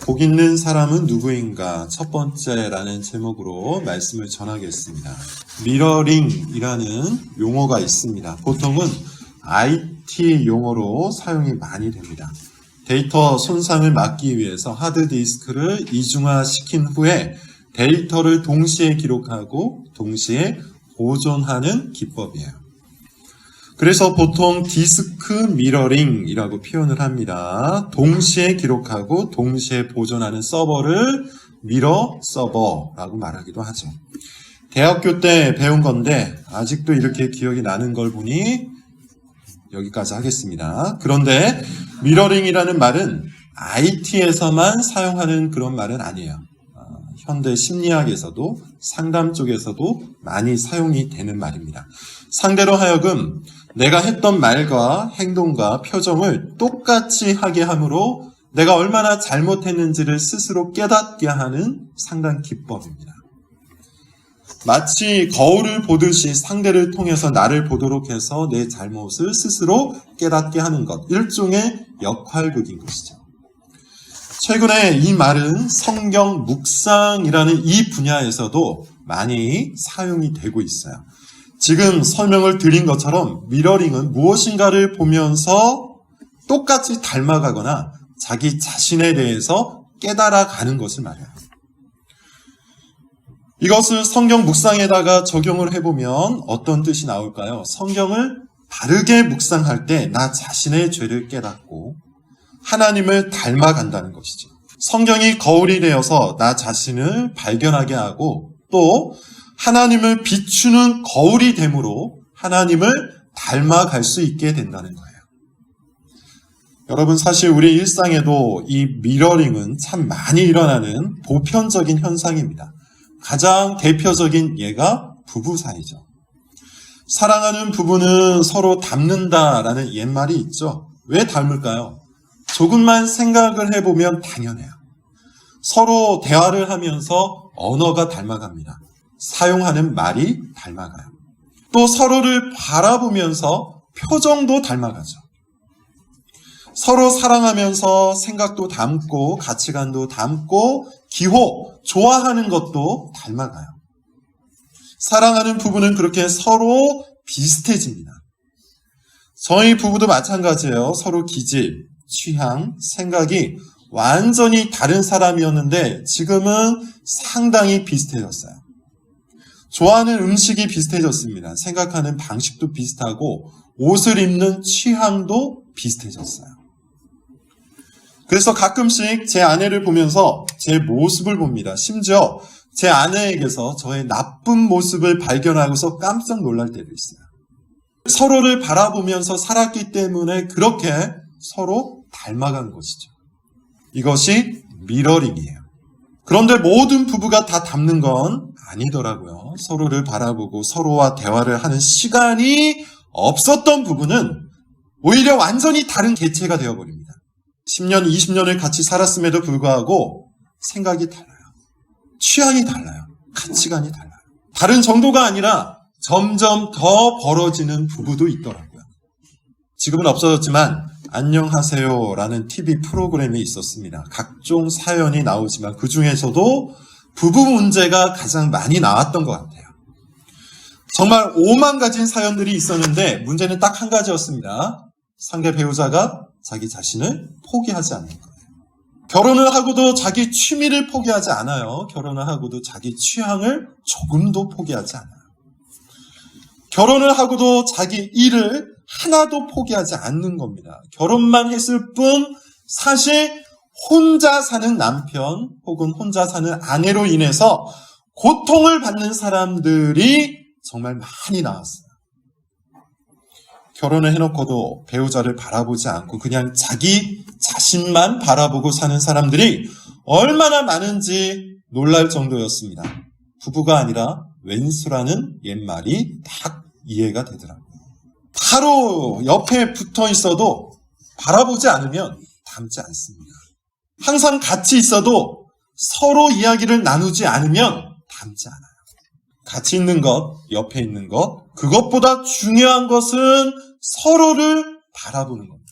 복 있는 사람은 누구인가? 첫 번째라는 제목으로 말씀을 전하겠습니다. 미러링이라는 용어가 있습니다. 보통은 IT 용어로 사용이 많이 됩니다. 데이터 손상을 막기 위해서 하드디스크를 이중화시킨 후에 데이터를 동시에 기록하고 동시에 보존하는 기법이에요. 그래서 보통 디스크 미러링이라고 표현을 합니다. 동시에 기록하고 동시에 보존하는 서버를 미러 서버라고 말하기도 하죠. 대학교 때 배운 건데 아직도 이렇게 기억이 나는 걸 보니 여기까지 하겠습니다. 그런데 미러링이라는 말은 IT에서만 사용하는 그런 말은 아니에요. 현대 심리학에서도 상담 쪽에서도 많이 사용이 되는 말입니다. 상대로 하여금 내가 했던 말과 행동과 표정을 똑같이 하게 함으로 내가 얼마나 잘못했는지를 스스로 깨닫게 하는 상당 기법입니다. 마치 거울을 보듯이 상대를 통해서 나를 보도록 해서 내 잘못을 스스로 깨닫게 하는 것, 일종의 역할극인 것이죠. 최근에 이 말은 성경 묵상이라는 이 분야에서도 많이 사용이 되고 있어요. 지금 설명을 드린 것처럼 미러링은 무엇인가를 보면서 똑같이 닮아가거나 자기 자신에 대해서 깨달아가는 것을 말해요. 이것을 성경 묵상에다가 적용을 해보면 어떤 뜻이 나올까요? 성경을 바르게 묵상할 때 나 자신의 죄를 깨닫고 하나님을 닮아간다는 것이죠. 성경이 거울이 되어서 나 자신을 발견하게 하고 또 하나님을 비추는 거울이 되므로 하나님을 닮아갈 수 있게 된다는 거예요. 여러분, 사실 우리 일상에도 이 미러링은 참 많이 일어나는 보편적인 현상입니다. 가장 대표적인 예가 부부 사이죠. 사랑하는 부부는 서로 닮는다라는 옛말이 있죠. 왜 닮을까요? 조금만 생각을 해보면 당연해요. 서로 대화를 하면서 언어가 닮아갑니다. 사용하는 말이 닮아가요. 또 서로를 바라보면서 표정도 닮아가죠. 서로 사랑하면서 생각도 닮고 가치관도 닮고 기호, 좋아하는 것도 닮아가요. 사랑하는 부부는 그렇게 서로 비슷해집니다. 저희 부부도 마찬가지예요. 서로 기질, 취향, 생각이 완전히 다른 사람이었는데 지금은 상당히 비슷해졌어요. 좋아하는 음식이 비슷해졌습니다. 생각하는 방식도 비슷하고 옷을 입는 취향도 비슷해졌어요. 그래서 가끔씩 제 아내를 보면서 제 모습을 봅니다. 심지어 제 아내에게서 저의 나쁜 모습을 발견하고서 깜짝 놀랄 때도 있어요. 서로를 바라보면서 살았기 때문에 그렇게 서로 닮아간 것이죠. 이것이 미러링이에요. 그런데 모든 부부가 다 닮는 건 아니더라고요. 서로를 바라보고 서로와 대화를 하는 시간이 없었던 부부는 오히려 완전히 다른 개체가 되어버립니다. 10년, 20년을 같이 살았음에도 불구하고 생각이 달라요. 취향이 달라요. 가치관이 달라요. 다른 정도가 아니라 점점 더 벌어지는 부부도 있더라고요. 지금은 없어졌지만 안녕하세요라는 TV 프로그램이 있었습니다. 각종 사연이 나오지만 그 중에서도 부부 문제가 가장 많이 나왔던 것 같아요. 정말 오만 가지 사연들이 있었는데 문제는 딱 한 가지였습니다. 상대 배우자가 자기 자신을 포기하지 않는 거예요. 결혼을 하고도 자기 취미를 포기하지 않아요. 결혼을 하고도 자기 취향을 조금도 포기하지 않아요. 결혼을 하고도 자기 일을 하나도 포기하지 않는 겁니다. 결혼만 했을 뿐 사실 혼자 사는 남편 혹은 혼자 사는 아내로 인해서 고통을 받는 사람들이 정말 많이 나왔어요. 결혼을 해놓고도 배우자를 바라보지 않고 그냥 자기 자신만 바라보고 사는 사람들이 얼마나 많은지 놀랄 정도였습니다. 부부가 아니라 왼수라는 옛말이 딱 이해가 되더라고요. 바로 옆에 붙어 있어도 바라보지 않으면 닮지 않습니다. 항상 같이 있어도 서로 이야기를 나누지 않으면 닮지 않아요. 같이 있는 것, 옆에 있는 것, 그것보다 중요한 것은 서로를 바라보는 겁니다.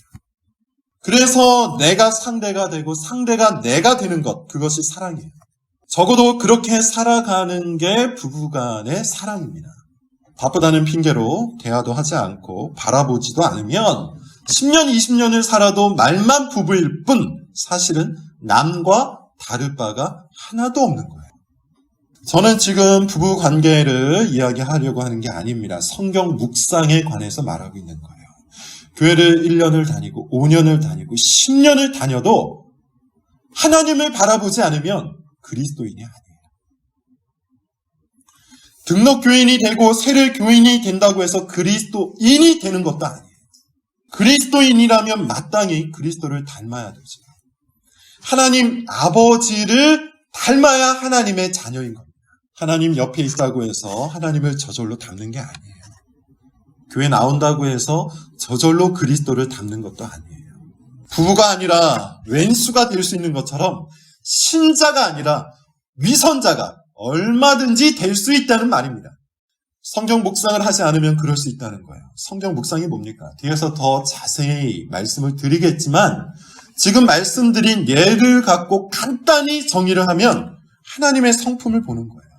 그래서 내가 상대가 되고 상대가 내가 되는 것, 그것이 사랑이에요. 적어도 그렇게 살아가는 게 부부간의 사랑입니다. 바쁘다는 핑계로 대화도 하지 않고 바라보지도 않으면 10년, 20년을 살아도 말만 부부일 뿐 사실은 남과 다를 바가 하나도 없는 거예요. 저는 지금 부부 관계를 이야기하려고 하는 게 아닙니다. 성경 묵상에 관해서 말하고 있는 거예요. 교회를 1년을 다니고 5년을 다니고 10년을 다녀도 하나님을 바라보지 않으면 그리스도인이 아니에요. 등록 교인이 되고 세례 교인이 된다고 해서 그리스도인이 되는 것도 아니에요. 그리스도인이라면 마땅히 그리스도를 닮아야 되죠. 하나님 아버지를 닮아야 하나님의 자녀인 겁니다. 하나님 옆에 있다고 해서 하나님을 저절로 닮는 게 아니에요. 교회 나온다고 해서 저절로 그리스도를 닮는 것도 아니에요. 부부가 아니라 왼수가 될 수 있는 것처럼 신자가 아니라 위선자가 얼마든지 될 수 있다는 말입니다. 성경 묵상을 하지 않으면 그럴 수 있다는 거예요. 성경 묵상이 뭡니까? 뒤에서 더 자세히 말씀을 드리겠지만 지금 말씀드린 예를 갖고 간단히 정의를 하면 하나님의 성품을 보는 거예요.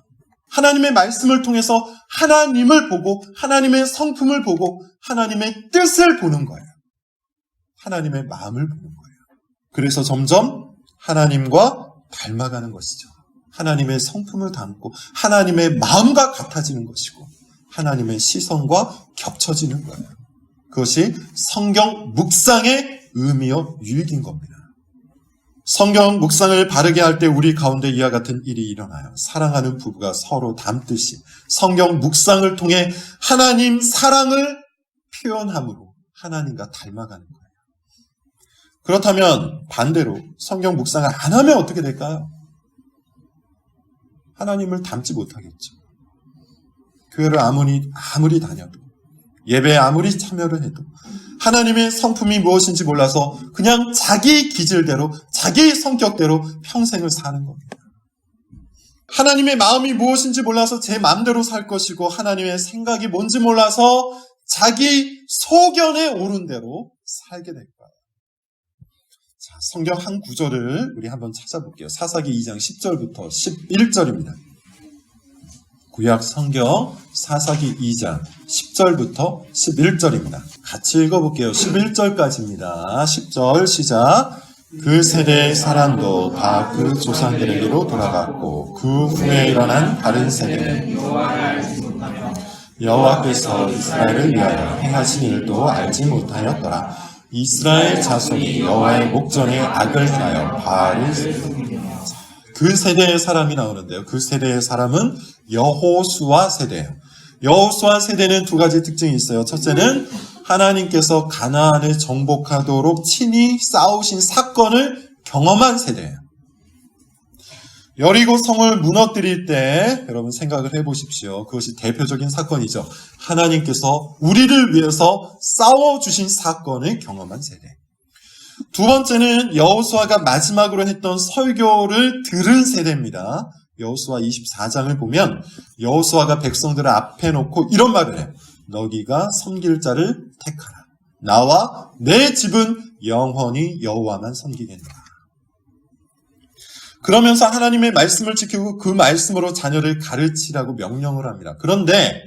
하나님의 말씀을 통해서 하나님을 보고 하나님의 성품을 보고 하나님의 뜻을 보는 거예요. 하나님의 마음을 보는 거예요. 그래서 점점 하나님과 닮아가는 것이죠. 하나님의 성품을 담고 하나님의 마음과 같아지는 것이고 하나님의 시선과 겹쳐지는 거예요. 그것이 성경 묵상의 의미와 유익인 겁니다. 성경 묵상을 바르게 할 때 우리 가운데 이와 같은 일이 일어나요. 사랑하는 부부가 서로 닮듯이 성경 묵상을 통해 하나님 사랑을 표현함으로 하나님과 닮아가는 거예요. 그렇다면 반대로 성경 묵상을 안 하면 어떻게 될까요? 하나님을 닮지 못하겠죠. 교회를 아무리 다녀도 예배에 아무리 참여를 해도 하나님의 성품이 무엇인지 몰라서 그냥 자기 기질대로 자기 성격대로 평생을 사는 겁니다. 하나님의 마음이 무엇인지 몰라서 제 마음대로 살 것이고 하나님의 생각이 뭔지 몰라서 자기 소견에 오른 대로 살게 될 거예요. 자, 성경 한 구절을 우리 한번 찾아볼게요. 사사기 2장 10절부터 11절입니다. 구약 성경 사사기 2장 10절부터 11절입니다. 같이 읽어볼게요. 11절까지입니다. 10절 시작. 그 세대의 사람도 다 그 조상들에게로 돌아갔고 그 후에 일어난 다른 세대는 여호와께서 이스라엘을 위하여 행하신 일도 알지 못하였더라. 이스라엘 자손이 여호와의 목전에 악을 행하여 바알을 그 세대의 사람이 나오는데요. 그 세대의 사람은 여호수아 세대예요. 여호수아 세대는 두 가지 특징이 있어요. 첫째는 하나님께서 가나안을 정복하도록 친히 싸우신 사건을 경험한 세대예요. 여리고 성을 무너뜨릴 때 여러분 생각을 해보십시오. 그것이 대표적인 사건이죠. 하나님께서 우리를 위해서 싸워주신 사건을 경험한 세대. 두 번째는 여호수아가 마지막으로 했던 설교를 들은 세대입니다. 여호수아 24장을 보면 여호수아가 백성들을 앞에 놓고 이런 말을 해요. 너희가 섬길 자를 택하라. 나와 내 집은 영원히 여호와만 섬기겠노라. 그러면서 하나님의 말씀을 지키고 그 말씀으로 자녀를 가르치라고 명령을 합니다. 그런데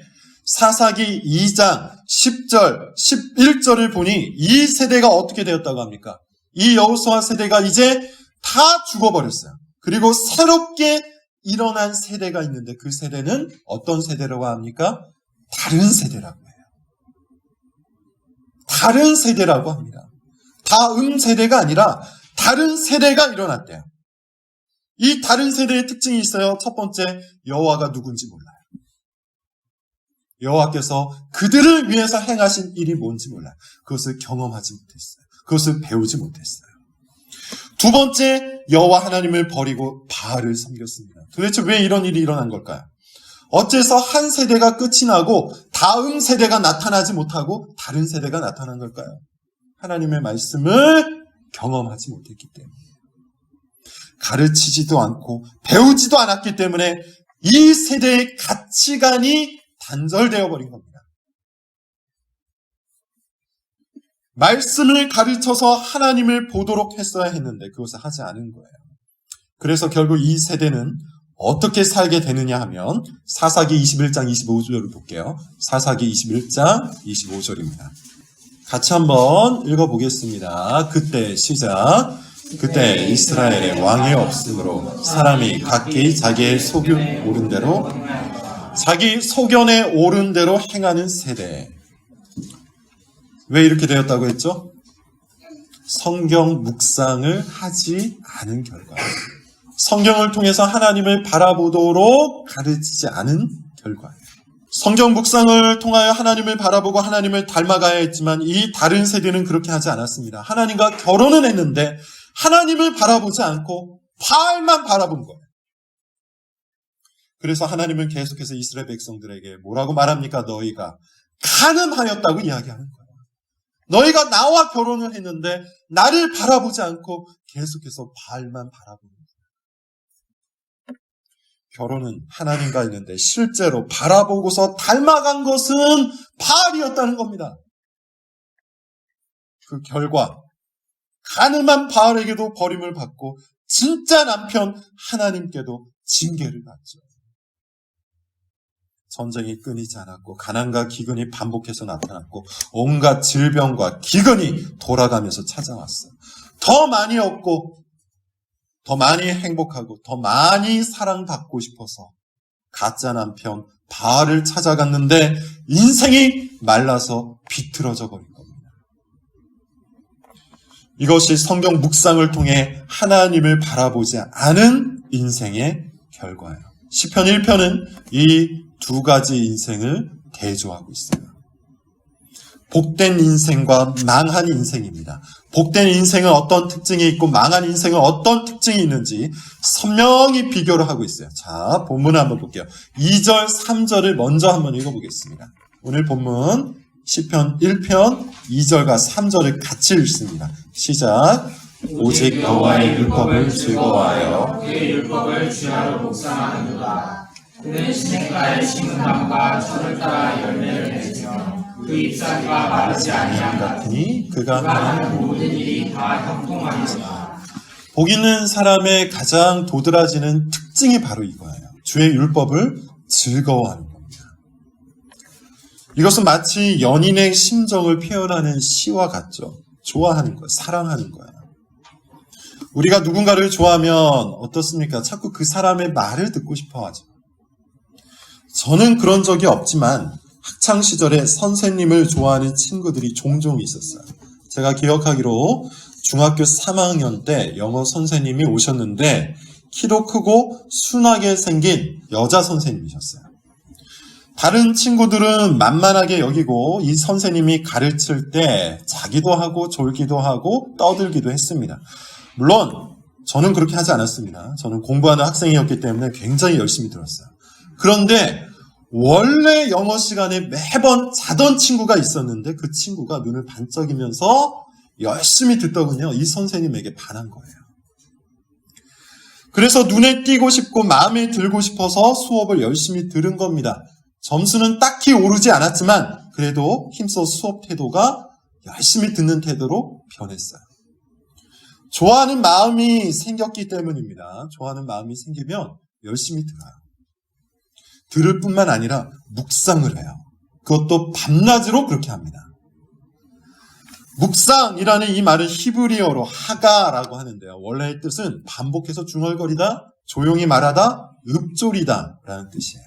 사사기 2장 10절, 11절을 보니 이 세대가 어떻게 되었다고 합니까? 이 여호수아 세대가 이제 다 죽어버렸어요. 그리고 새롭게 일어난 세대가 있는데 그 세대는 어떤 세대라고 합니까? 다른 세대라고 해요. 다른 세대라고 합니다. 다음 세대가 아니라 다른 세대가 일어났대요. 이 다른 세대의 특징이 있어요. 첫 번째, 여호와가 누군지 몰라요. 여호와께서 그들을 위해서 행하신 일이 뭔지 몰라요. 그것을 경험하지 못했어요. 그것을 배우지 못했어요. 두 번째, 여호와 하나님을 버리고 바알을 섬겼습니다. 도대체 왜 이런 일이 일어난 걸까요? 어째서 한 세대가 끝이 나고 다음 세대가 나타나지 못하고 다른 세대가 나타난 걸까요? 하나님의 말씀을 경험하지 못했기 때문에. 가르치지도 않고 배우지도 않았기 때문에 이 세대의 가치관이 단절되어 버린 겁니다. 말씀을 가르쳐서 하나님을 보도록 했어야 했는데 그것을 하지 않은 거예요. 그래서 결국 이 세대는 어떻게 살게 되느냐 하면 사사기 21장 25절을 볼게요. 사사기 21장 25절입니다. 같이 한번 읽어보겠습니다. 그때 시작. 그때 이스라엘에 왕이 없으므로 사람이 각기 자기의 소견에 오른 대로 자기 소견에 오른 대로 행하는 세대. 왜 이렇게 되었다고 했죠? 성경 묵상을 하지 않은 결과예요. 성경을 통해서 하나님을 바라보도록 가르치지 않은 결과예요. 성경 묵상을 통하여 하나님을 바라보고 하나님을 닮아가야 했지만 이 다른 세대는 그렇게 하지 않았습니다. 하나님과 결혼은 했는데 하나님을 바라보지 않고 바알만 바라본 거예요. 그래서 하나님은 계속해서 이스라엘 백성들에게 뭐라고 말합니까? 너희가 간음하였다고 이야기하는 거예요. 너희가 나와 결혼을 했는데 나를 바라보지 않고 계속해서 바알만 바라보는 거예요. 결혼은 하나님과 있는데 실제로 바라보고서 닮아간 것은 바알이었다는 겁니다. 그 결과 가늠한 바알에게도 버림을 받고 진짜 남편 하나님께도 징계를 받죠. 전쟁이 끊이지 않았고 가난과 기근이 반복해서 나타났고 온갖 질병과 기근이 돌아가면서 찾아왔어요. 더 많이 얻고 더 많이 행복하고 더 많이 사랑받고 싶어서 가짜 남편 바알을 찾아갔는데 인생이 말라서 비틀어져 버린 겁니다. 이것이 성경 묵상을 통해 하나님을 바라보지 않은 인생의 결과예요. 시편 1편은 이 두 가지 인생을 대조하고 있어요. 복된 인생과 망한 인생입니다. 복된 인생은 어떤 특징이 있고 망한 인생은 어떤 특징이 있는지 선명히 비교를 하고 있어요. 자, 본문을 한번 볼게요. 2절, 3절을 먼저 한번 읽어보겠습니다. 오늘 본문 시편 1편 2절과 3절을 같이 읽습니다. 시작. 오직 여호와의 율법을 즐거워하여 그의 율법을 주야로 묵상하는도다. 그는 시냇가에 심은 나무가 철을 따라 열매를 맺으며 그 잎사귀가 마르지 아니함 같으니 그가 하는 모든 일이 다 형통하니라. 복 있는 사람의 가장 도드라지는 특징이 바로 이거예요. 주의 율법을 즐거워하는 겁니다. 이것은 마치 연인의 심정을 표현하는 시와 같죠. 좋아하는 거예요. 사랑하는 거예요. 우리가 누군가를 좋아하면 어떻습니까? 자꾸 그 사람의 말을 듣고 싶어 하죠. 저는 그런 적이 없지만 학창시절에 선생님을 좋아하는 친구들이 종종 있었어요. 제가 기억하기로 중학교 3학년 때 영어 선생님이 오셨는데 키도 크고 순하게 생긴 여자 선생님이셨어요. 다른 친구들은 만만하게 여기고 이 선생님이 가르칠 때 자기도 하고 졸기도 하고 떠들기도 했습니다. 물론 저는 그렇게 하지 않았습니다. 저는 공부하는 학생이었기 때문에 굉장히 열심히 들었어요. 그런데 원래 영어 시간에 매번 자던 친구가 있었는데 그 친구가 눈을 반짝이면서 열심히 듣더군요. 이 선생님에게 반한 거예요. 그래서 눈에 띄고 싶고 마음에 들고 싶어서 수업을 열심히 들은 겁니다. 점수는 딱히 오르지 않았지만 그래도 힘써 수업 태도가 열심히 듣는 태도로 변했어요. 좋아하는 마음이 생겼기 때문입니다. 좋아하는 마음이 생기면 열심히 들어요. 들을 뿐만 아니라 묵상을 해요. 그것도 밤낮으로 그렇게 합니다. 묵상이라는 이 말은 히브리어로 하가라고 하는데요. 원래의 뜻은 반복해서 중얼거리다, 조용히 말하다, 읊조리다 라는 뜻이에요.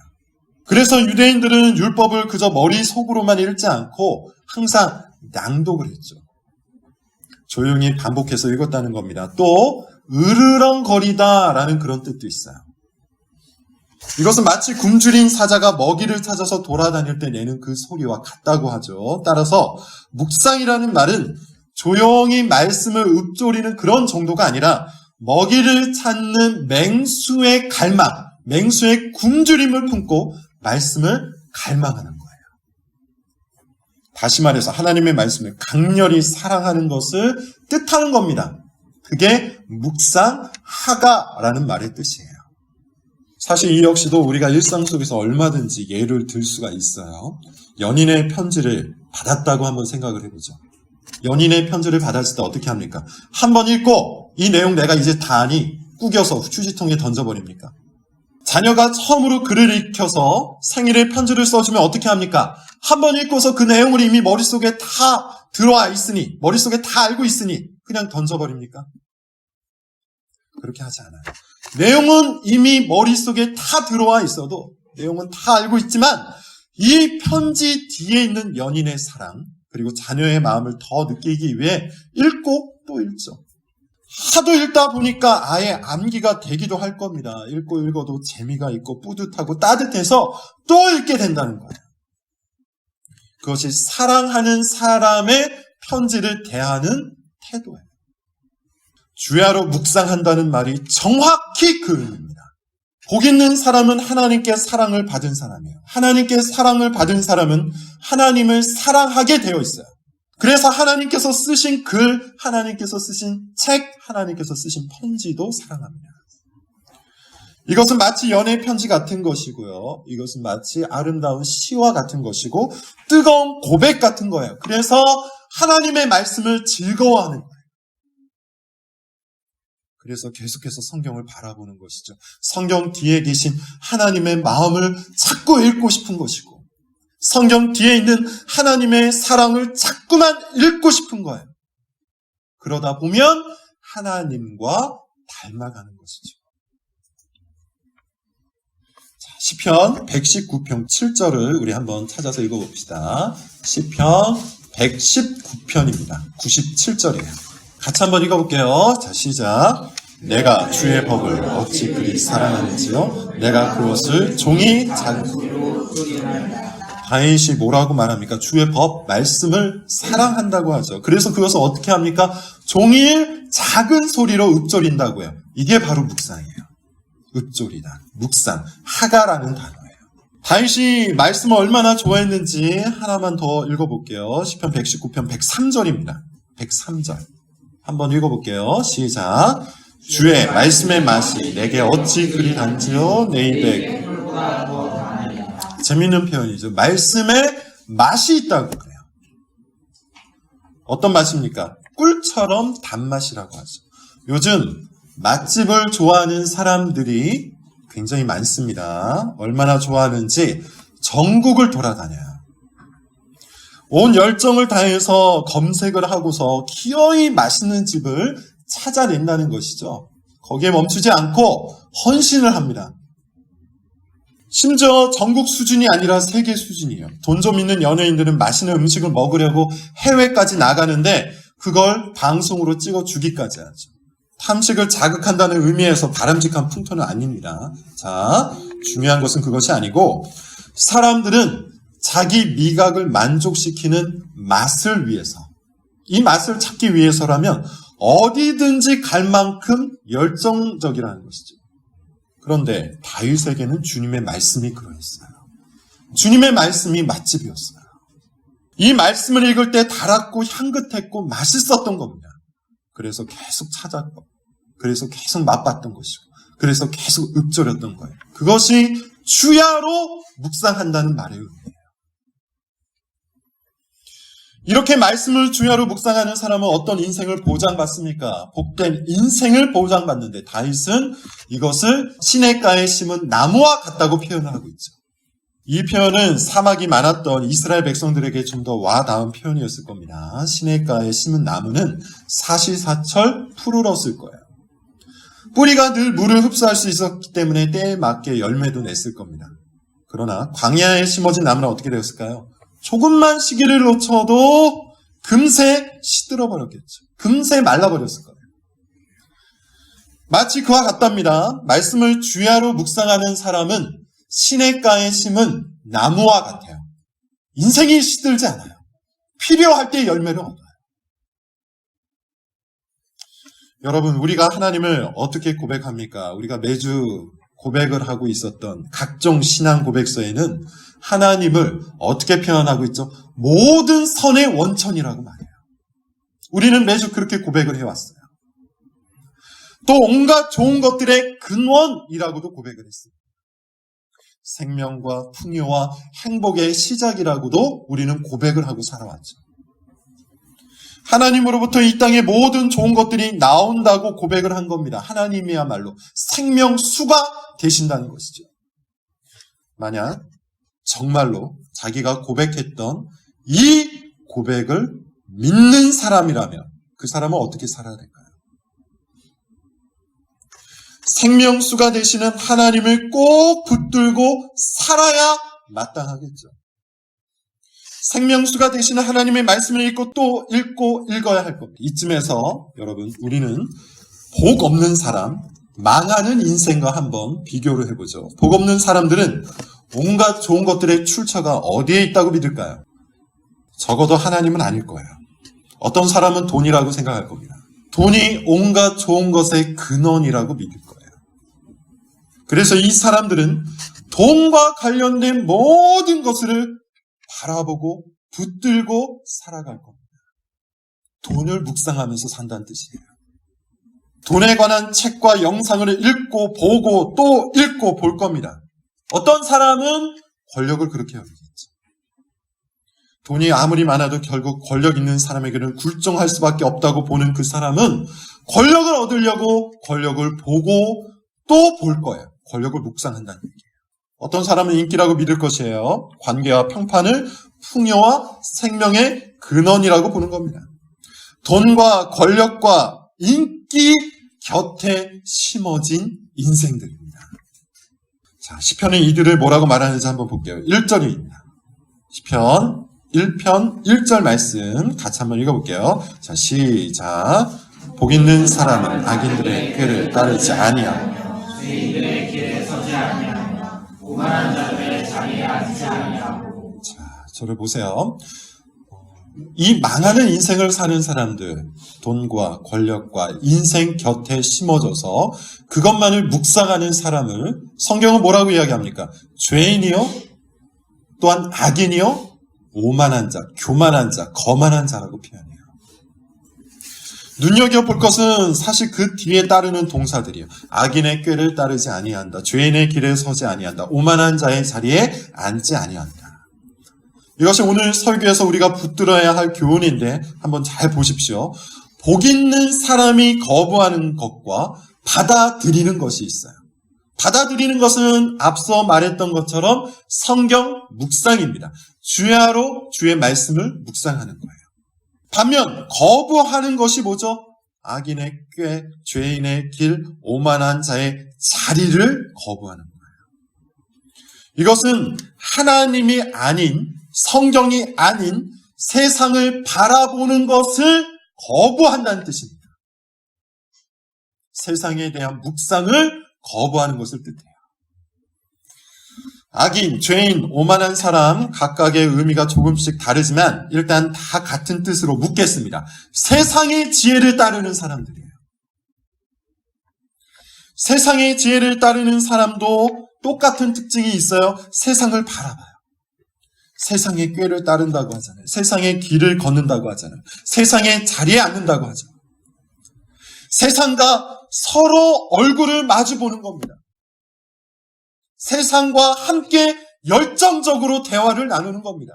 그래서 유대인들은 율법을 그저 머릿속으로만 읽지 않고 항상 낭독을 했죠. 조용히 반복해서 읽었다는 겁니다. 또 으르렁거리다 라는 그런 뜻도 있어요. 이것은 마치 굶주린 사자가 먹이를 찾아서 돌아다닐 때 내는 그 소리와 같다고 하죠. 따라서 묵상이라는 말은 조용히 말씀을 읊조리는 그런 정도가 아니라 먹이를 찾는 맹수의 갈망, 맹수의 굶주림을 품고 말씀을 갈망하는 거예요. 다시 말해서 하나님의 말씀을 강렬히 사랑하는 것을 뜻하는 겁니다. 그게 묵상, 하가라는 말의 뜻이에요. 사실 이 역시도 우리가 일상 속에서 얼마든지 예를 들 수가 있어요. 연인의 편지를 받았다고 한번 생각을 해보죠. 연인의 편지를 받았을 때 어떻게 합니까? 한 번 읽고 이 내용 내가 이제 다 아니 꾸겨서 휴지통에 던져버립니까? 자녀가 처음으로 글을 익혀서 생일에 편지를 써주면 어떻게 합니까? 한 번 읽고서 그 내용을 이미 머릿속에 다 들어와 있으니, 머릿속에 다 알고 있으니 그냥 던져버립니까? 그렇게 하지 않아요. 내용은 이미 머릿속에 다 들어와 있어도, 내용은 다 알고 있지만 이 편지 뒤에 있는 연인의 사랑, 그리고 자녀의 마음을 더 느끼기 위해 읽고 또 읽죠. 하도 읽다 보니까 아예 암기가 되기도 할 겁니다. 읽고 읽어도 재미가 있고 뿌듯하고 따뜻해서 또 읽게 된다는 거예요. 그것이 사랑하는 사람의 편지를 대하는 태도예요. 주야로 묵상한다는 말이 정확히 그 의미입니다. 복 있는 사람은 하나님께 사랑을 받은 사람이에요. 하나님께 사랑을 받은 사람은 하나님을 사랑하게 되어 있어요. 그래서 하나님께서 쓰신 글, 하나님께서 쓰신 책, 하나님께서 쓰신 편지도 사랑합니다. 이것은 마치 연애 편지 같은 것이고요. 이것은 마치 아름다운 시와 같은 것이고 뜨거운 고백 같은 거예요. 그래서 하나님의 말씀을 즐거워하는 거예요. 그래서 계속해서 성경을 바라보는 것이죠. 성경 뒤에 계신 하나님의 마음을 자꾸 읽고 싶은 것이고 성경 뒤에 있는 하나님의 사랑을 자꾸만 읽고 싶은 거예요. 그러다 보면 하나님과 닮아가는 것이죠. 자, 시편 119편 7절을 우리 한번 찾아서 읽어봅시다. 시편 119편입니다. 97절이에요. 같이 한번 읽어볼게요. 자, 시작. 내가 주의 법을 어찌 그리 사랑하는지요. 내가 그것을 종이 작은 소리로 다윗이 뭐라고 말합니까? 주의 법, 말씀을 사랑한다고 하죠. 그래서 그것을 어떻게 합니까? 종일 작은 소리로 읊조린다고요. 이게 바로 묵상이에요. 읊조리다. 묵상. 하가라는 단어예요. 다윗이 말씀을 얼마나 좋아했는지 하나만 더 읽어볼게요. 시편 119편 103절입니다. 103절. 한번 읽어볼게요. 시작. 주의 말씀의 맛이 내게 어찌 그리 단지요. 내 입에 재밌는 표현이죠. 말씀에 맛이 있다고 그래요. 어떤 맛입니까? 꿀처럼 단맛이라고 하죠. 요즘 맛집을 좋아하는 사람들이 굉장히 많습니다. 얼마나 좋아하는지 전국을 돌아다녀요. 온 열정을 다해서 검색을 하고서 기어이 맛있는 집을 찾아낸다는 것이죠. 거기에 멈추지 않고 헌신을 합니다. 심지어 전국 수준이 아니라 세계 수준이에요. 돈 좀 있는 연예인들은 맛있는 음식을 먹으려고 해외까지 나가는데 그걸 방송으로 찍어 주기까지 하죠. 탐식을 자극한다는 의미에서 바람직한 풍토는 아닙니다. 자, 중요한 것은 그것이 아니고 사람들은 자기 미각을 만족시키는 맛을 위해서, 이 맛을 찾기 위해서라면 어디든지 갈 만큼 열정적이라는 것이죠. 그런데 다윗에게는 주님의 말씀이 그러했어요. 주님의 말씀이 맛집이었어요. 이 말씀을 읽을 때 달았고 향긋했고 맛있었던 겁니다. 그래서 계속 찾았고, 그래서 계속 맛봤던 것이고, 그래서 계속 읊조렸던 거예요. 그것이 주야로 묵상한다는 말의 의미예요. 이렇게 말씀을 주야로 묵상하는 사람은 어떤 인생을 보장받습니까? 복된 인생을 보장받는데 다윗은 이것을 시냇가에 심은 나무와 같다고 표현을 하고 있죠. 이 표현은 사막이 많았던 이스라엘 백성들에게 좀 더 와닿은 표현이었을 겁니다. 시냇가에 심은 나무는 사시사철 푸르렀을 거예요. 뿌리가 늘 물을 흡수할 수 있었기 때문에 때에 맞게 열매도 냈을 겁니다. 그러나 광야에 심어진 나무는 어떻게 되었을까요? 조금만 시기를 놓쳐도 금세 시들어버렸겠죠. 금세 말라버렸을 거예요. 마치 그와 같답니다. 말씀을 주야로 묵상하는 사람은 시냇가에 심은 나무와 같아요. 인생이 시들지 않아요. 필요할 때 열매를 얻어요. 여러분, 우리가 하나님을 어떻게 고백합니까? 우리가 매주 고백을 하고 있었던 각종 신앙 고백서에는 하나님을 어떻게 표현하고 있죠? 모든 선의 원천이라고 말해요. 우리는 매주 그렇게 고백을 해왔어요. 또 온갖 좋은 것들의 근원이라고도 고백을 했습니다. 생명과 풍요와 행복의 시작이라고도 우리는 고백을 하고 살아왔죠. 하나님으로부터 이 땅에 모든 좋은 것들이 나온다고 고백을 한 겁니다. 하나님이야말로 생명수가 되신다는 것이죠. 만약 정말로 자기가 고백했던 이 고백을 믿는 사람이라면 그 사람은 어떻게 살아야 될까요? 생명수가 되시는 하나님을 꼭 붙들고 살아야 마땅하겠죠. 생명수가 되시는 하나님의 말씀을 읽고 또 읽고 읽어야 할 겁니다. 이쯤에서 여러분 우리는 복 없는 사람, 망하는 인생과 한번 비교를 해보죠. 복 없는 사람들은 온갖 좋은 것들의 출처가 어디에 있다고 믿을까요? 적어도 하나님은 아닐 거예요. 어떤 사람은 돈이라고 생각할 겁니다. 돈이 온갖 좋은 것의 근원이라고 믿을 거예요. 그래서 이 사람들은 돈과 관련된 모든 것을 바라보고 붙들고 살아갈 겁니다. 돈을 묵상하면서 산다는 뜻이에요. 돈에 관한 책과 영상을 읽고 보고 또 읽고 볼 겁니다. 어떤 사람은 권력을 그렇게 여기겠죠. 돈이 아무리 많아도 결국 권력 있는 사람에게는 굴종할 수밖에 없다고 보는 그 사람은 권력을 얻으려고 권력을 보고 또 볼 거예요. 권력을 묵상한다는 얘기예요. 어떤 사람은 인기라고 믿을 것이에요. 관계와 평판을 풍요와 생명의 근원이라고 보는 겁니다. 돈과 권력과 인기 곁에 심어진 인생들입니다. 자, 시편은 이들을 뭐라고 말하는지 한번 볼게요. 1절입니다. 시편 1편 1절 말씀 같이 한번 읽어볼게요. 자, 시작. 복 있는 사람은 악인들의 꾀를 따르지 아니하며 죄인들의 길에 서지 아니하며 오만한 자들의 자리에 앉지 아니하고. 자, 저를 보세요. 이 망하는 인생을 사는 사람들, 돈과 권력과 인생 곁에 심어져서 그것만을 묵상하는 사람을 성경은 뭐라고 이야기합니까? 죄인이요? 또한 악인이요? 오만한 자, 교만한 자, 거만한 자라고 표현해요. 눈여겨볼 것은 사실 그 뒤에 따르는 동사들이에요. 악인의 꾀를 따르지 아니한다. 죄인의 길에 서지 아니한다. 오만한 자의 자리에 앉지 아니한다. 이것이 오늘 설교에서 우리가 붙들어야 할 교훈인데 한번 잘 보십시오. 복 있는 사람이 거부하는 것과 받아들이는 것이 있어요. 받아들이는 것은 앞서 말했던 것처럼 성경 묵상입니다. 주야로 주의 말씀을 묵상하는 거예요. 반면 거부하는 것이 뭐죠? 악인의 꾀, 죄인의 길, 오만한 자의 자리를 거부하는 거예요. 이것은 하나님이 아닌, 성경이 아닌 세상을 바라보는 것을 거부한다는 뜻입니다. 세상에 대한 묵상을 거부하는 것을 뜻해요. 악인, 죄인, 오만한 사람 각각의 의미가 조금씩 다르지만 일단 다 같은 뜻으로 묻겠습니다. 세상의 지혜를 따르는 사람들이에요. 세상의 지혜를 따르는 사람도 똑같은 특징이 있어요. 세상을 바라봐요. 세상의 꾀를 따른다고 하잖아요. 세상의 길을 걷는다고 하잖아요. 세상의 자리에 앉는다고 하죠. 세상과 서로 얼굴을 마주 보는 겁니다. 세상과 함께 열정적으로 대화를 나누는 겁니다.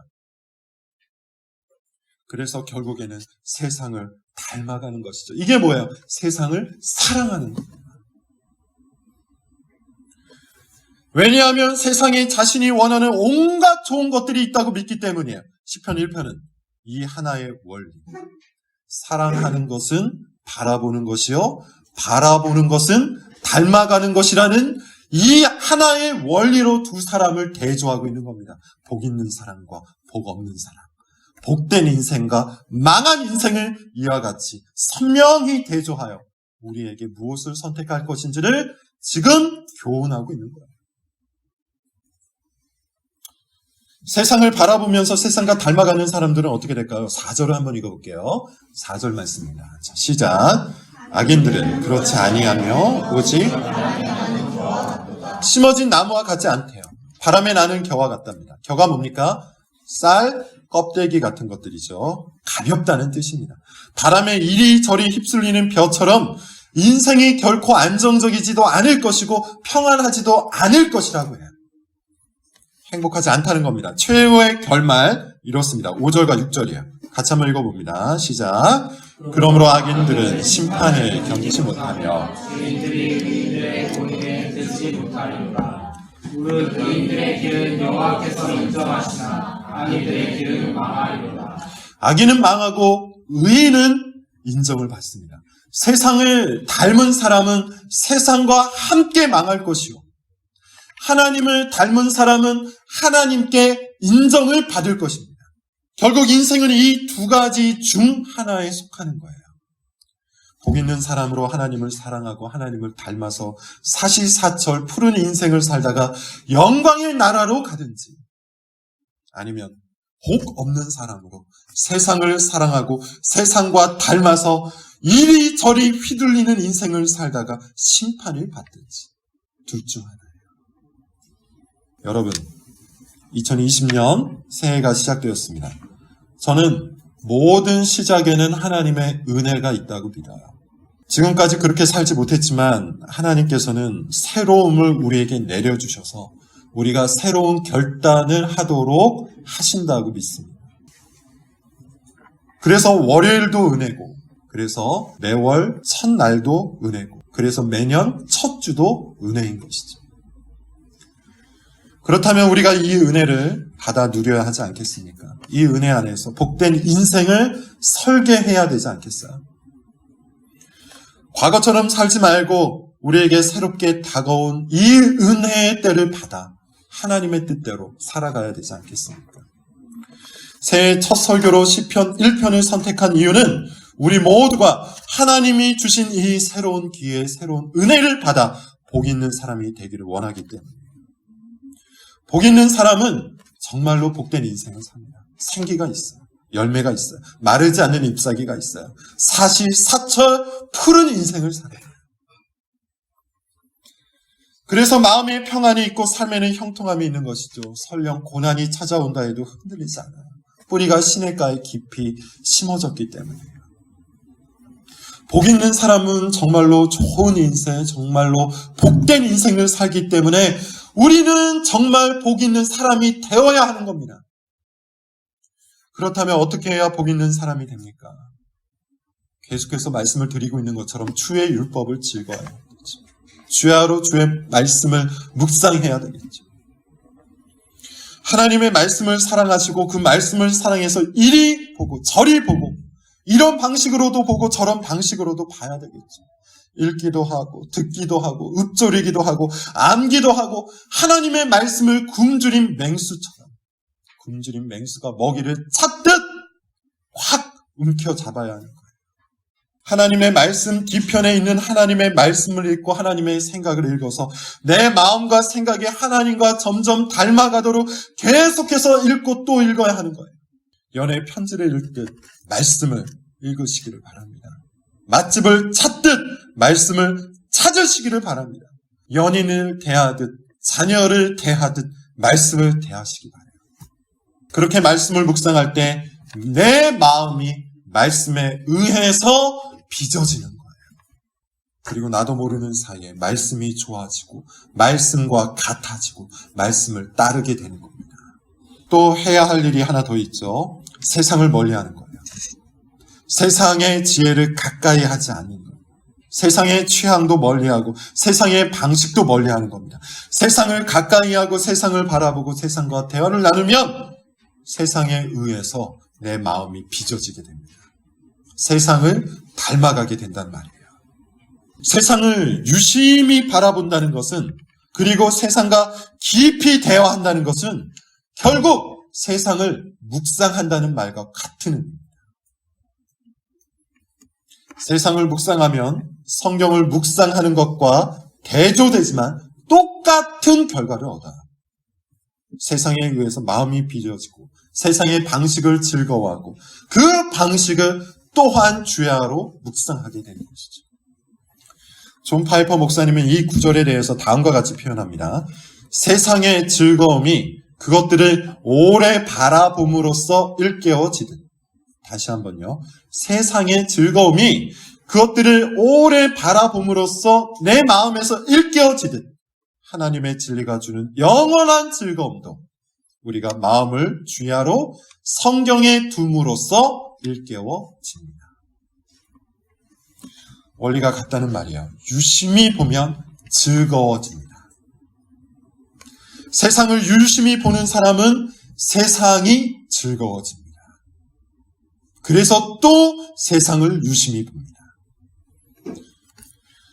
그래서 결국에는 세상을 닮아가는 것이죠. 이게 뭐예요? 세상을 사랑하는 겁니다. 왜냐하면 세상에 자신이 원하는 온갖 좋은 것들이 있다고 믿기 때문이에요. 시편 1편은 이 하나의 원리. 사랑하는 것은 바라보는 것이요. 바라보는 것은 닮아가는 것이라는 이 하나의 원리로 두 사람을 대조하고 있는 겁니다. 복 있는 사람과 복 없는 사람. 복된 인생과 망한 인생을 이와 같이 선명히 대조하여 우리에게 무엇을 선택할 것인지를 지금 교훈하고 있는 거예요. 세상을 바라보면서 세상과 닮아가는 사람들은 어떻게 될까요? 4절을 한번 읽어볼게요. 4절 말씀입니다. 자, 시작. 악인들은 그렇지 아니하며 오직 심어진 나무와 같지 않대요. 바람에 나는 겨와 같답니다. 겨가 뭡니까? 쌀, 껍데기 같은 것들이죠. 가볍다는 뜻입니다. 바람에 이리저리 휩쓸리는 벼처럼 인생이 결코 안정적이지도 않을 것이고 평안하지도 않을 것이라고 해요. 행복하지 않다는 겁니다. 최후의 결말 이렇습니다. 5절과 6절이에요. 같이 한번 읽어봅니다. 시작. 그러므로 악인들은 심판을 견디지 못하며 의인들이 의인들의 공의에 듣지 못하리로다. 무릇 의인들의 길은 여호와께서 인정하시나 악인들의 길은 망하리로다. 악인은 망하고 의인은 인정을 받습니다. 세상을 닮은 사람은 세상과 함께 망할 것이요, 하나님을 닮은 사람은 하나님께 인정을 받을 것입니다. 결국 인생은 이 두 가지 중 하나에 속하는 거예요. 복 있는 사람으로 하나님을 사랑하고 하나님을 닮아서 사시사철 푸른 인생을 살다가 영광의 나라로 가든지, 아니면 복 없는 사람으로 세상을 사랑하고 세상과 닮아서 이리저리 휘둘리는 인생을 살다가 심판을 받든지, 둘 중 하나예요. 여러분, 2020년 새해가 시작되었습니다. 저는 모든 시작에는 하나님의 은혜가 있다고 믿어요. 지금까지 그렇게 살지 못했지만 하나님께서는 새로움을 우리에게 내려주셔서 우리가 새로운 결단을 하도록 하신다고 믿습니다. 그래서 월요일도 은혜고, 그래서 매월 첫날도 은혜고, 그래서 매년 첫 주도 은혜인 것이죠. 그렇다면 우리가 이 은혜를 받아 누려야 하지 않겠습니까? 이 은혜 안에서 복된 인생을 설계해야 되지 않겠어요? 과거처럼 살지 말고 우리에게 새롭게 다가온 이 은혜의 때를 받아 하나님의 뜻대로 살아가야 되지 않겠습니까? 새해 첫 설교로 시편 1편을 선택한 이유는 우리 모두가 하나님이 주신 이 새로운 기회에 새로운 은혜를 받아 복 있는 사람이 되기를 원하기 때문입니다. 복 있는 사람은 정말로 복된 인생을 삽니다. 생기가 있어요. 열매가 있어요. 마르지 않는 잎사귀가 있어요. 사시사철 푸른 인생을 살아요. 그래서 마음에 평안이 있고 삶에는 형통함이 있는 것이죠. 설령 고난이 찾아온다 해도 흔들리지 않아요. 뿌리가 시냇가에 깊이 심어졌기 때문이에요. 복 있는 사람은 정말로 좋은 인생, 정말로 복된 인생을 살기 때문에 우리는 정말 복 있는 사람이 되어야 하는 겁니다. 그렇다면 어떻게 해야 복 있는 사람이 됩니까? 계속해서 말씀을 드리고 있는 것처럼 주의 율법을 즐거워야 되겠죠. 주야로 주의 말씀을 묵상해야 되겠죠. 하나님의 말씀을 사랑하시고 그 말씀을 사랑해서 이리 보고 저리 보고 이런 방식으로도 보고 저런 방식으로도 봐야 되겠죠. 읽기도 하고 듣기도 하고 읊조리기도 하고 암기도 하고 하나님의 말씀을 굶주린 맹수처럼, 굶주린 맹수가 먹이를 찾듯 확 움켜잡아야 하는 거예요. 하나님의 말씀 뒤편에 있는 하나님의 말씀을 읽고 하나님의 생각을 읽어서 내 마음과 생각이 하나님과 점점 닮아가도록 계속해서 읽고 또 읽어야 하는 거예요. 연애 편지를 읽듯 말씀을 읽으시기를 바랍니다. 맛집을 찾듯 말씀을 찾으시기를 바랍니다. 연인을 대하듯 자녀를 대하듯 말씀을 대하시기 바랍니다. 그렇게 말씀을 묵상할 때 내 마음이 말씀에 의해서 빚어지는 거예요. 그리고 나도 모르는 사이에 말씀이 좋아지고 말씀과 같아지고 말씀을 따르게 되는 겁니다. 또 해야 할 일이 하나 더 있죠. 세상을 멀리하는 거예요. 세상의 지혜를 가까이 하지 않는 거예요. 세상의 취향도 멀리하고 세상의 방식도 멀리하는 겁니다. 세상을 가까이 하고 세상을 바라보고 세상과 대화를 나누면 세상에 의해서 내 마음이 빚어지게 됩니다. 세상을 닮아가게 된단 말이에요. 세상을 유심히 바라본다는 것은, 그리고 세상과 깊이 대화한다는 것은 결국 세상을 묵상한다는 말과 같은 의미입니다. 세상을 묵상하면 성경을 묵상하는 것과 대조되지만 똑같은 결과를 얻어요. 세상에 의해서 마음이 빚어지고 세상의 방식을 즐거워하고 그 방식을 또한 주야로 묵상하게 되는 것이죠. 존 파이퍼 목사님은 이 구절에 대해서 다음과 같이 표현합니다. 세상의 즐거움이 그것들을 오래 바라봄으로써 일깨워지듯. 다시 한번요. 세상의 즐거움이 그것들을 오래 바라봄으로써 내 마음에서 일깨워지듯 하나님의 진리가 주는 영원한 즐거움도 우리가 마음을 주야로 성경에 둠으로써 일깨워집니다. 원리가 같다는 말이에요. 유심히 보면 즐거워집니다. 세상을 유심히 보는 사람은 세상이 즐거워집니다. 그래서 또 세상을 유심히 봅니다.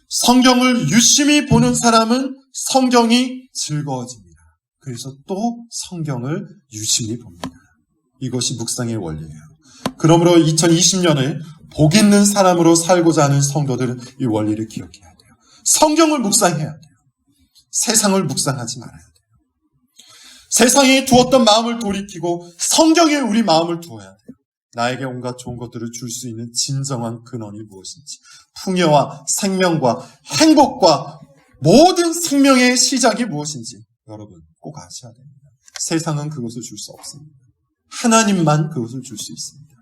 성경을 유심히 보는 사람은 성경이 즐거워집니다. 그래서 또 성경을 유심히 봅니다. 이것이 묵상의 원리예요. 그러므로 2020년을 복 있는 사람으로 살고자 하는 성도들은 이 원리를 기억해야 돼요. 성경을 묵상해야 돼요. 세상을 묵상하지 말아야 돼요. 세상에 두었던 마음을 돌이키고 성경에 우리 마음을 두어야 돼요. 나에게 온갖 좋은 것들을 줄 수 있는 진정한 근원이 무엇인지, 풍요와 생명과 행복과 모든 생명의 시작이 무엇인지 여러분 꼭 아셔야 됩니다. 세상은 그것을 줄 수 없습니다. 하나님만 그것을 줄 수 있습니다.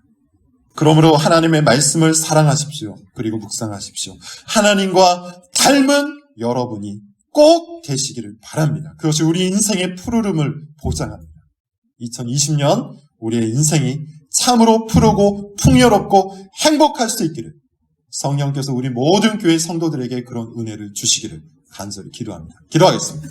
그러므로 하나님의 말씀을 사랑하십시오. 그리고 묵상하십시오. 하나님과 닮은 여러분이 꼭 되시기를 바랍니다. 그것이 우리 인생의 푸르름을 보장합니다. 2020년 우리의 인생이 참으로 푸르고 풍요롭고 행복할 수 있기를 성령께서 우리 모든 교회 성도들에게 그런 은혜를 주시기를 간절히 기도합니다. 기도하겠습니다.